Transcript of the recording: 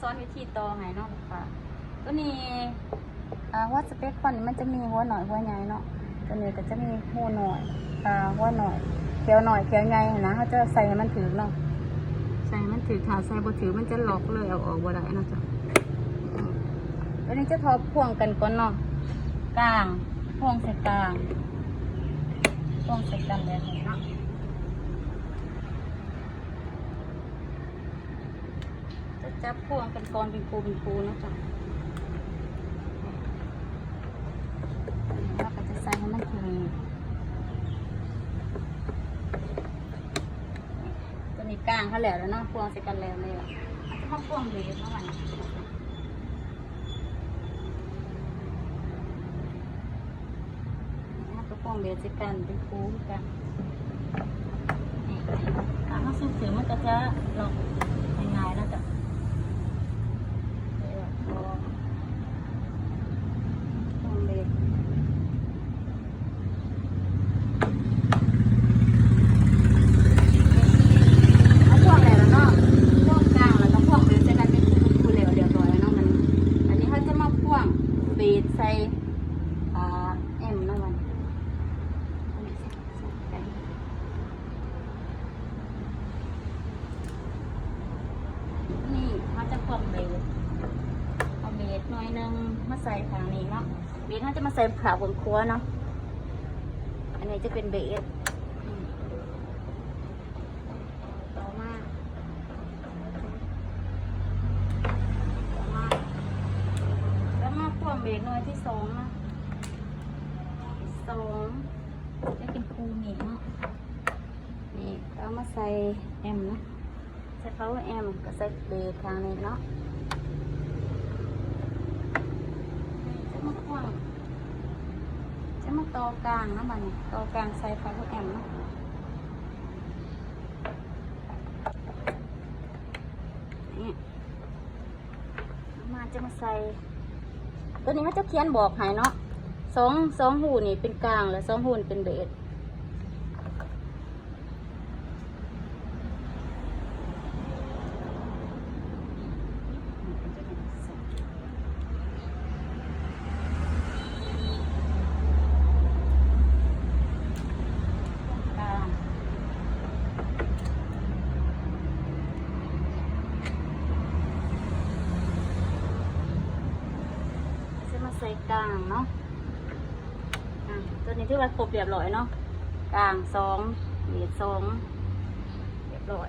สอนวิธีต่อให้เนาะค่ะตัวนี้ว่าสเปคคอนมันจะมีหัวหน่อยหัวใหญ่เนาะตัวนี้ก็จะมีหัวหน่อยหัวหน่อยเขียวหน่อยเขียวใหญ่นะเขาจะใส่ให้มันถือเนาะใส่มันถือถ้าใส่บ่ถือมันจะล็อกเลยเอาออกบ่ได้นะจ๊ะตัวนี้จะทอพ่วงกันก่อนเนาะกลางพ่วงใส่กลางพ่วงใส่กันแบบนี้เนาะจับพ่วงกันก่อนเป็นปูนะจ๊ะแล้วก็จะใส่ให้มันถึงตัวนี้กลางเขาแล้วเนาะพ่วงใส่กันแล้วเลยจะมาพ่วงเลยเท่าไหร่ก็พ่วงเบสใส่กันเป็นปูกันถ้าสุดเสียมันก็จะลงง่ายๆแล้วจ้ะเบสใส่เอ็มนะมันนี่เขาจะควบเบสเอาเบสหน่อยนึงมาใส่ทางนี้เนาะเบสเขาจะมาใส่ขาบนครัวเนาะอันนี้จะเป็นเบสต่อมาควบเบสหน่วยที่สองนะจะเป็นคูนี่เนาะนี่เอามาใส่แอมนะใส่เขาแอมก็ใส่เบสทางนี้เนาะจะมาควบจะมาต่อกลางนะมันต่อกลางใส่เขาแอมนะนี่มาจะมาใส่ตัวนี้เขาจะเขียนบอกให้เนาะสองหูนี่เป็นกลางแล้ว2 หูเป็นเบสใส่กลางเนาะตัวนี้ที่ว่าครบเรียบร้อยเนาะกลาง2เบส2เรียบร้อย